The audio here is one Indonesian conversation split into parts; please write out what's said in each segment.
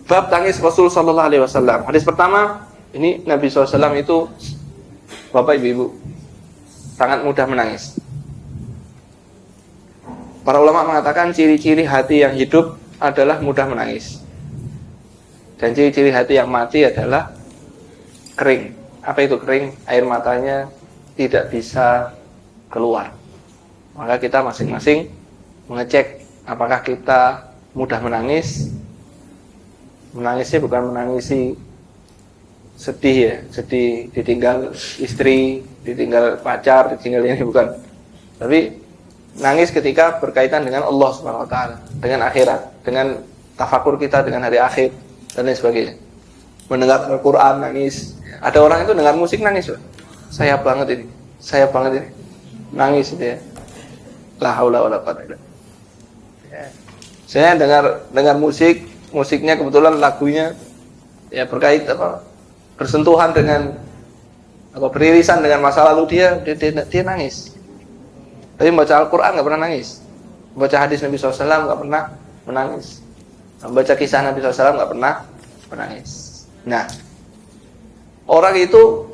Bab tangis Rasul sallallahu alaihi wasallam. Hadis pertama, ini Nabi SAW itu, Bapak Ibu, sangat mudah menangis. Para ulama mengatakan ciri-ciri hati yang hidup adalah mudah menangis. Dan ciri-ciri hati yang mati adalah kering. Apa itu kering? Air matanya tidak bisa keluar. Maka kita masing-masing mengecek apakah kita mudah menangis. Menangisnya bukan menangisi sedih ya, sedih ditinggal istri, ditinggal pacar, ditinggal ini, bukan. Tapi nangis ketika berkaitan dengan Allah Subhanahu wa taala, dengan akhirat, dengan tafakur kita dengan hari akhir dan lain sebagainya. Mendengar Al-Qur'an nangis. Ada orang itu dengar musik nangis, Pak. Saya banget ini. Nangis dia. La haula wala quwwata illa billah. Saya dengar musiknya kebetulan lagunya ya bersentuhan dengan atau beririsan dengan masa lalu dia nangis. Tapi membaca Al-Quran nggak pernah nangis. Membaca hadis Nabi SAW nggak pernah menangis. Membaca kisah Nabi SAW nggak pernah menangis. Nah, orang itu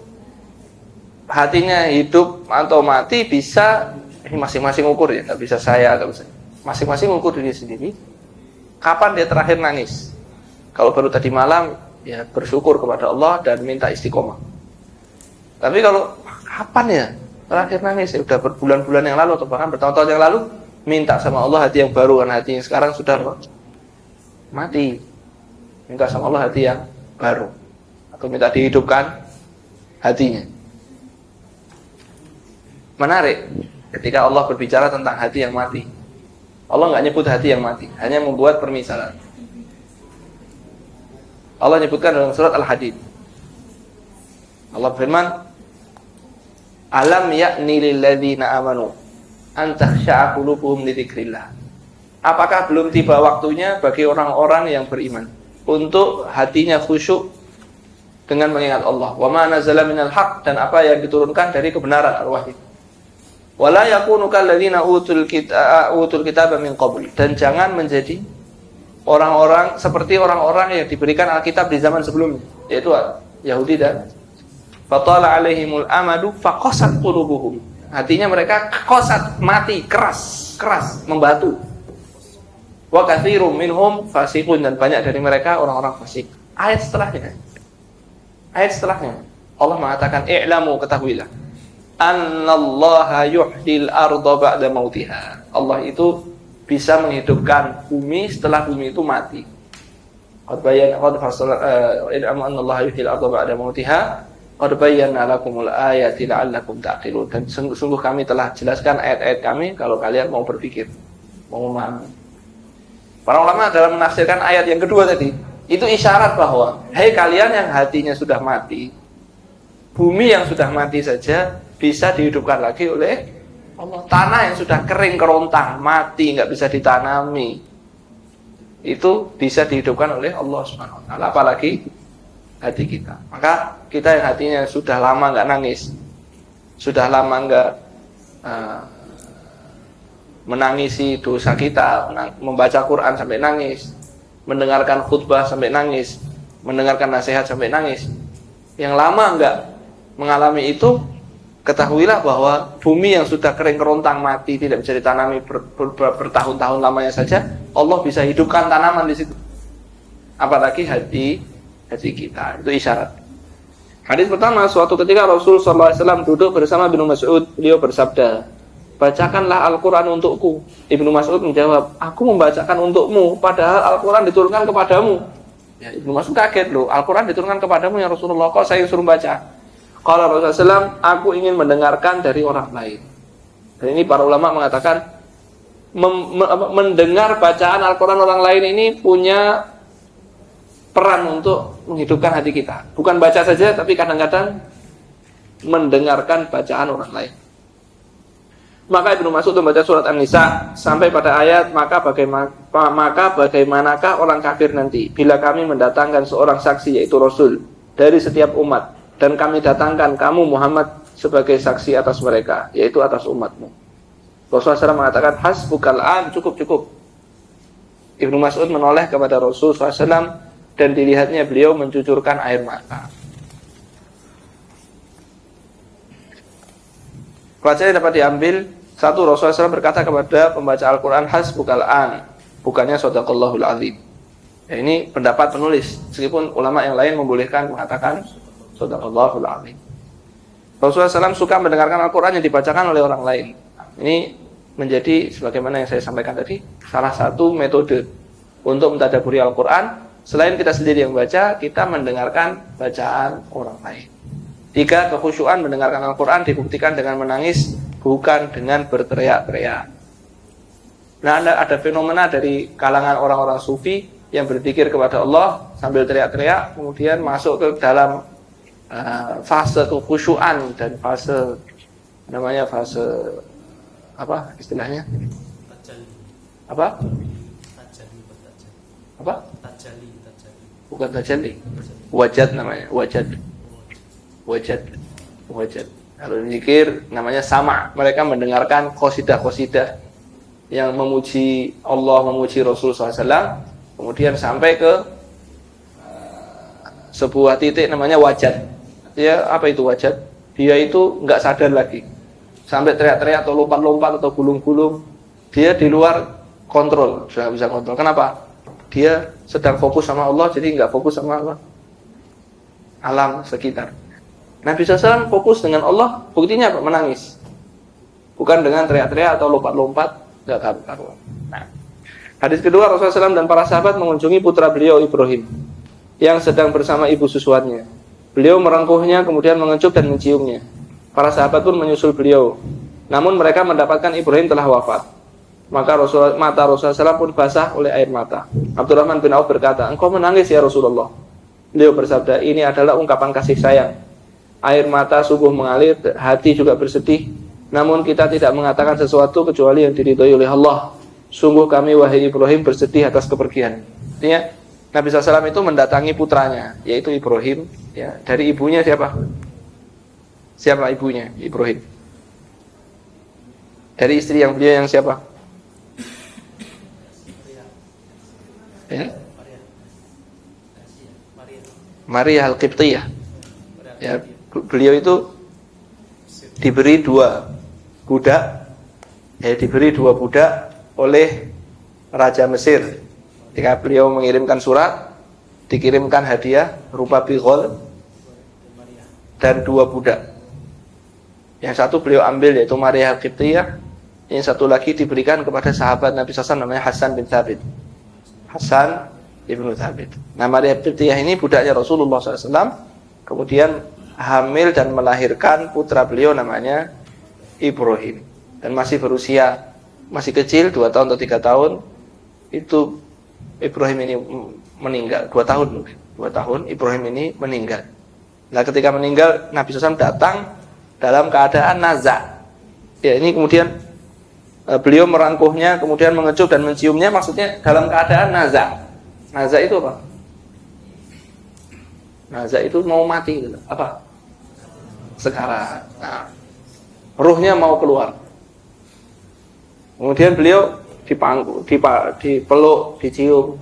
hatinya hidup atau mati bisa, ini masing-masing ukur ya, nggak bisa saya, nggak bisa. Masing-masing ukur diri sendiri. Kapan dia terakhir nangis? Kalau baru tadi malam, ya bersyukur kepada Allah dan minta istiqomah. Tapi kalau kapan ya terakhir nangis? Ya udah berbulan-bulan yang lalu atau bahkan bertahun-tahun yang lalu, minta sama Allah hati yang baru, karena hati yang sekarang sudah mati. Minta sama Allah hati yang baru, atau minta dihidupkan hatinya. Menarik ketika Allah berbicara tentang hati yang mati. Allah nggak nyebut hati yang mati, hanya membuat permisalan. Allah nyebutkan dalam surat Al-Hadid. Allah berfirman, "Alam ya'ni lil ladzina amanu an takhsha'a qulubuhum li dzikrillah." Apakah belum tiba waktunya bagi orang-orang yang beriman untuk hatinya khusyuk dengan mengingat Allah? Wa ma nazala minal haqq, dan apa yang diturunkan dari kebenaran al-wahid. Wala yakunu kalladzina utul kitaba min qabl, dan jangan menjadi orang-orang seperti orang-orang yang diberikan Alkitab di zaman sebelumnya, yaitu Yahudi dan fatala alaihimul amadu faqasat qulubuhum. Hatinya mereka qasat, mati, keras, membatu. Wa katsirum minhum fasiqun, dan banyak dari mereka orang-orang fasik. Ayat setelahnya Allah mengatakan, i'lamu, ketahuilah, annallaha yuhdil arda ba'da mautiha. Allah itu bisa menghidupkan bumi setelah bumi itu mati. Qad annallaha yuhdil arda ba'da mautiha qad bayyana lakumul ayati la'allakum ta'qilun. Dan sungguh kami telah jelaskan ayat-ayat kami kalau kalian mau berpikir, mau memahami. Para ulama dalam menafsirkan ayat yang kedua tadi, itu isyarat bahwa hei kalian yang hatinya sudah mati, bumi yang sudah mati saja bisa dihidupkan lagi oleh Allah. Tanah yang sudah kering kerontang, mati, nggak bisa ditanami, itu bisa dihidupkan oleh Allah Subhanahu wa taala. Apalagi hati kita. Maka kita yang hatinya sudah lama nggak nangis, sudah lama nggak menangisi dosa kita, membaca Quran sampai nangis, mendengarkan khutbah sampai nangis, mendengarkan nasihat sampai nangis, yang lama nggak mengalami itu, ketahuilah bahwa bumi yang sudah kering kerontang, mati, tidak bisa ditanami bertahun-tahun lamanya saja, Allah bisa hidupkan tanaman di situ. Apalagi hati kita, itu isyarat. Hadis pertama, suatu ketika Rasul SAW duduk bersama Ibnu Mas'ud, beliau bersabda, bacakanlah Al-Quran untukku. Ibnu Mas'ud menjawab, aku membacakan untukmu, padahal Al-Quran diturunkan kepadamu. Ya, Ibnu Mas'ud kaget loh, Al-Quran diturunkan kepadamu ya Rasulullah, kok saya suruh baca? Kalau Rasulullah SAW, aku ingin mendengarkan dari orang lain. Dan ini para ulama mengatakan, mendengar bacaan Al-Quran orang lain ini punya peran untuk menghidupkan hati kita. Bukan baca saja, tapi kadang-kadang mendengarkan bacaan orang lain. Maka Ibnu Mas'ud membaca surat An-Nisa sampai pada ayat, maka bagaimanakah orang kafir nanti bila kami mendatangkan seorang saksi, yaitu Rasul, dari setiap umat, dan kami datangkan kamu Muhammad sebagai saksi atas mereka, yaitu atas umatmu. Rasulullah SAW mengatakan, hasbukal an, cukup. Ibnu Mas'ud menoleh kepada Rasulullah SAW dan dilihatnya beliau mencucurkan air mata. Pelajaran dapat diambil, satu, Rasulullah SAW berkata kepada pembaca Al-Quran, hasbukal an, bukannya shadaqallahul azim. Ya, ini pendapat penulis, meskipun ulama yang lain membolehkan mengatakan shadaqallahul azim. Rasulullah SAW suka mendengarkan Al-Quran yang dibacakan oleh orang lain. Ini menjadi, sebagaimana yang saya sampaikan tadi, salah satu metode untuk mentadaburi Al-Quran. Selain kita sendiri yang baca, kita mendengarkan bacaan orang lain. 3, kekhusyuan mendengarkan Al-Quran dibuktikan dengan menangis, bukan dengan berteriak-teriak. Nah, ada fenomena dari kalangan orang-orang sufi yang berzikir kepada Allah sambil teriak-teriak, kemudian masuk ke dalam fase kekhusyuan dan fase apa istilahnya? Apa? Apa? Bukan tajalli. Wajad namanya, wajad. Kalau zikir namanya sama. Mereka mendengarkan qasidah-qasidah yang memuji Allah, memuji Rasulullah SAW, kemudian sampai ke sebuah titik namanya wajad. Ya, apa itu wajad? Dia itu nggak sadar lagi, sampai teriak-teriak atau lompat-lompat atau gulung-gulung. Dia di luar kontrol, sudah bisa kontrol. Kenapa? Dia sedang fokus sama Allah, jadi nggak fokus sama Allah, alam sekitar. Nabi SAW fokus dengan Allah, buktinya apa? Menangis. Bukan dengan teriak-teriak atau lompat-lompat, nggak karu-karuan. Nah, hadis kedua, Rasulullah SAW dan para sahabat mengunjungi putra beliau Ibrahim yang sedang bersama ibu susuannya. Beliau merengkuhnya, kemudian mengecup dan menciumnya. Para sahabat pun menyusul beliau. Namun mereka mendapatkan Ibrahim telah wafat. Maka mata Rasulullah SAW pun basah oleh air mata. Abdurrahman bin Auf berkata, engkau menangis ya Rasulullah. Beliau bersabda, ini adalah ungkapan kasih sayang. Air mata sungguh mengalir, hati juga bersedih. Namun kita tidak mengatakan sesuatu kecuali yang diridhoi oleh Allah. Sungguh kami wahai Ibrahim bersedih atas kepergian. Artinya Nabi SAW itu mendatangi putranya, yaitu Ibrahim. Ya, dari ibunya siapa? Siapa ibunya? Ibrahim. Dari istri yang beliau yang siapa? Ya? Maria Al-Qibtiyah. Ya, beliau itu diberi dua budak oleh Raja Mesir. Ketika beliau mengirimkan surat, dikirimkan hadiah rupa bighol dan dua budak. Yang satu beliau ambil yaitu Maria Al-Qibtiyah, yang satu lagi diberikan kepada sahabat Nabi SAW namanya Hasan bin Thabit. Hasan ibnu Thabit. Nah, Maria Al-Qibtiyah ini budaknya Rasulullah SAW, kemudian hamil dan melahirkan putra beliau namanya Ibrahim, dan masih berusia masih kecil, 2 tahun atau 3 tahun itu Ibrahim ini meninggal. 2 tahun mungkin, 2 tahun Ibrahim ini meninggal. Nah, ketika meninggal Nabi SAW datang dalam keadaan naza. Ya, ini kemudian beliau merangkuhnya, kemudian mengecup dan menciumnya, maksudnya dalam keadaan naza. Naza itu apa? Naza itu mau mati gitu. Apa? Sekarat. Nah, ruhnya mau keluar. Kemudian beliau dipeluk, dicium.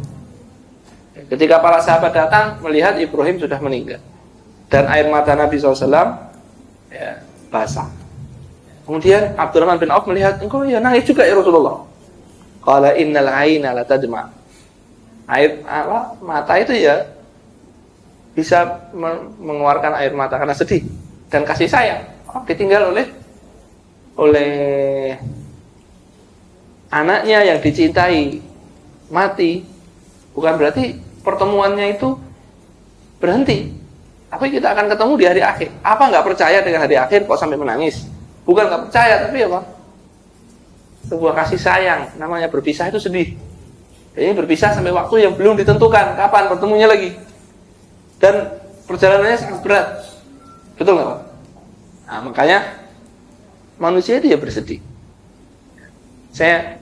Ketika para sahabat datang melihat Ibrahim sudah meninggal dan air mata Nabi SAW ya, basah. Kemudian Abdurrahman bin Auf melihat, engkau ya nangis juga ya Rasulullah. Qala innal aina la tadma. Air mata itu ya bisa mengeluarkan air mata karena sedih dan kasih sayang. Ditinggal oleh anaknya yang dicintai mati, bukan berarti pertemuannya itu berhenti. Tapi kita akan ketemu di hari akhir. Apa nggak percaya dengan hari akhir kok sampai menangis? Bukan nggak percaya, tapi apa? Sebuah kasih sayang. Namanya berpisah itu sedih. Ini berpisah sampai waktu yang belum ditentukan kapan pertemunya lagi. Dan perjalanannya sangat berat. Betul nggak Pak? Nah, makanya manusia itu ya bersedih. Saya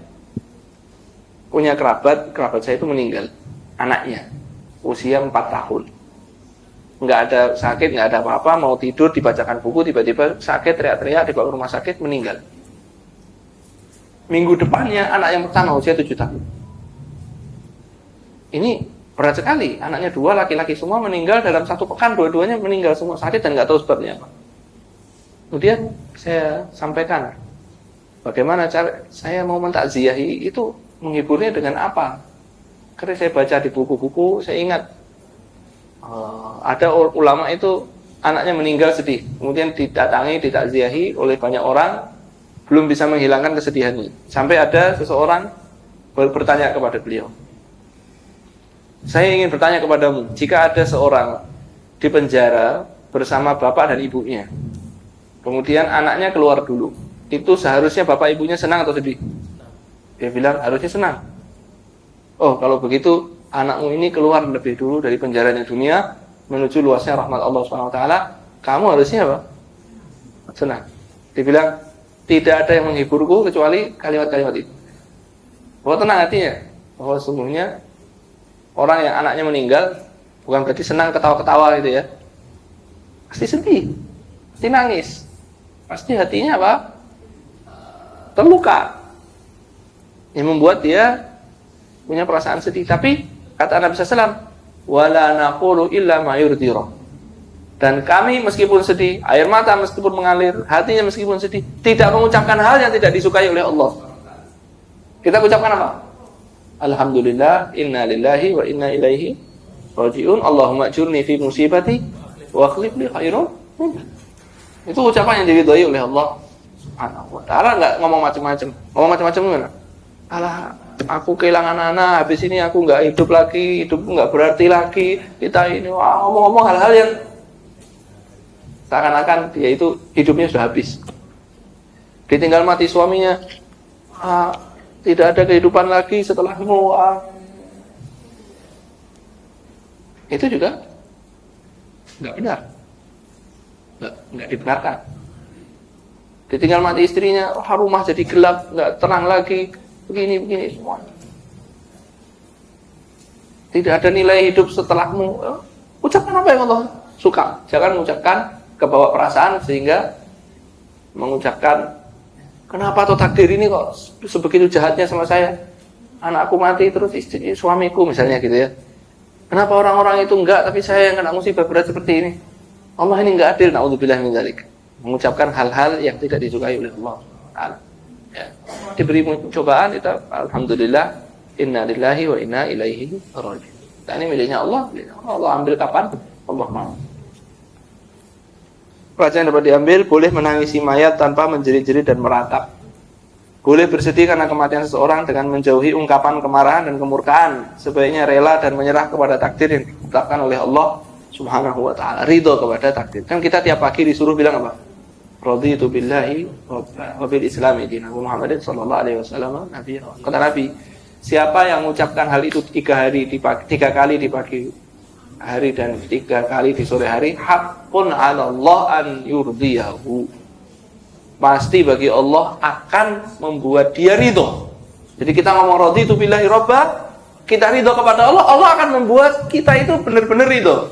punya kerabat saya itu meninggal, anaknya usia 4 tahun, nggak ada sakit, nggak ada apa-apa, mau tidur dibacakan buku, tiba-tiba sakit, teriak-teriak, dibawa ke rumah sakit, meninggal. Minggu depannya anak yang pertama usia 7 tahun. Ini Berat sekali, anaknya 2 laki-laki semua meninggal dalam 1 pekan, dua-duanya meninggal semua sakit dan nggak tahu sebabnya apa. Kemudian saya sampaikan, bagaimana cara saya mau mentakziahi itu, menghiburnya dengan apa? Karena saya baca di buku-buku, saya ingat ada ulama itu anaknya meninggal sedih, kemudian didatangi, ditakziahi oleh banyak orang, belum bisa menghilangkan kesedihannya. Sampai ada seseorang bertanya kepada beliau, saya ingin bertanya kepadamu, jika ada seorang di penjara bersama bapak dan ibunya, kemudian anaknya keluar dulu, itu seharusnya bapak ibunya senang atau sedih? Dia bilang harusnya senang. Oh, kalau begitu anakmu ini keluar lebih dulu dari penjaranya dunia menuju luasnya rahmat Allah SWT, kamu harusnya apa? Senang. Dia bilang tidak ada yang menghiburku kecuali kalimat-kalimat itu. Bahwa tenang hatinya, bahwa sesungguhnya orang yang anaknya meninggal bukan berarti senang ketawa-ketawa gitu ya. Pasti sedih, pasti nangis, pasti hatinya apa? Terluka. Yang membuat dia punya perasaan sedih. Tapi kata Nabi SAW, wala naqulu illa ma yurdira. Dan kami meskipun sedih, air mata meskipun mengalir, hatinya meskipun sedih, tidak mengucapkan hal yang tidak disukai oleh Allah. Kita ucapkan apa? Alhamdulillah, inna lillahi wa inna ilaihi raji'un, Allahumma ajurni fi musibati wa akhlif li khairan. Itu ucapan yang diridhai oleh Allah Subhanahu wa ta'ala. Enggak ngomong macam-macam. Ngomong macam-macam gimana? Alah, aku kehilangan anak, habis ini aku enggak hidup lagi, hidupku enggak berarti lagi. Kita ini ngomong-ngomong hal-hal yang seakan-akan dia itu hidupnya sudah habis. Ditinggal mati suaminya, tidak ada kehidupan lagi setelahmu. Itu juga enggak benar, enggak dibenarkan. Ditinggal mati istrinya, rumah jadi gelap, enggak terang lagi, begini semua. Tidak ada nilai hidup setelahmu. Ucapkan apa yang Allah suka. Jangan mengucapkan kebawa perasaan sehingga mengucapkan, kenapa tuh takdir ini kok sebegitu jahatnya sama saya? Anakku mati terus suamiku misalnya gitu ya. Kenapa orang-orang itu enggak, tapi saya yang kena musibah berat seperti ini? Allah ini enggak adil, naudzubillah min dzalik. Mengucapkan hal-hal yang tidak disukai oleh Allah Ta'ala. Ya. Diberi cobaan kita, alhamdulillah, inna lillahi wa inna ilaihi raji'un. Dan ini miliknya Allah, Allah ambil kapan? Allah mau. Pelajaran dapat diambil, boleh menangisi mayat tanpa menjerit-jerit dan meratap. Boleh bersedih karena kematian seseorang dengan menjauhi ungkapan kemarahan dan kemurkaan. Sebaiknya rela dan menyerah kepada takdir yang ditetapkan oleh Allah Subhanahu wa ta'ala. Ridho kepada takdir. Kan kita tiap pagi disuruh bilang apa? Raditu billahi wa bil islami dinan Muhammadin sallallahu alaihi wasallam nabi. Kata Nabi, siapa yang mengucapkan hal itu 3 kali di pagi hari dan 3 kali di sore hari, haqqun 'ala Allah an yurdiyahu. Pasti bagi Allah akan membuat dia ridho. Jadi kita ngomong raditu billahi robba, kita ridho kepada Allah, Allah akan membuat kita itu benar-benar ridho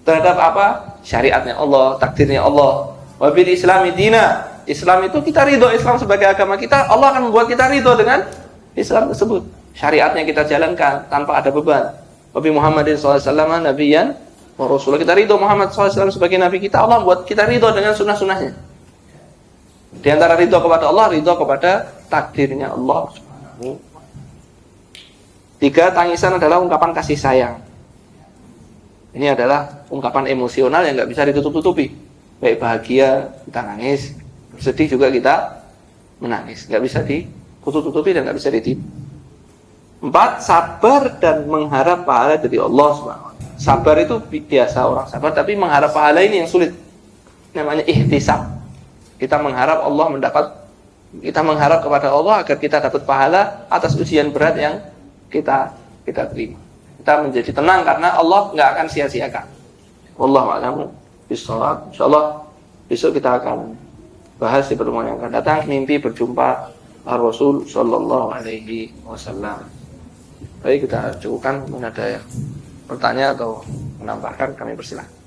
terhadap apa? Syariatnya Allah, takdirnya Allah. Wabil islami dina, Islam itu kita ridho Islam sebagai agama kita, Allah akan membuat kita ridho dengan Islam tersebut. Syariatnya kita jalankan tanpa ada beban. Nabi Muhammadin SAW nabiyan wa rasulullah, kita ridho Muhammad SAW sebagai nabi kita, Allah buat kita ridho dengan sunnah-sunnahnya. Di antara ridho kepada Allah, ridho kepada takdirnya Allah. 3, tangisan adalah ungkapan kasih sayang. Ini adalah ungkapan emosional yang nggak bisa ditutup-tutupi. Baik bahagia kita nangis, sedih juga kita menangis, nggak bisa ditutup-tutupi dan nggak bisa ditipu. 4, sabar dan mengharap pahala dari Allah SWT. Sabar itu biasa orang sabar, tapi mengharap pahala ini yang sulit. Namanya ihtisab. Kita mengharap Allah kita mengharap kepada Allah agar kita dapat pahala atas ujian berat yang kita terima. Kita menjadi tenang karena Allah nggak akan sia-siakan. Wallahu a'lam bishawab. Insyaallah besok kita akan bahas di pertemuan yang akan datang, mimpi berjumpa Rasul sallallahu alaihi wasallam. Baik, kita cukupkan. Mungkin ada yang bertanya atau menambahkan, kami persilahkan.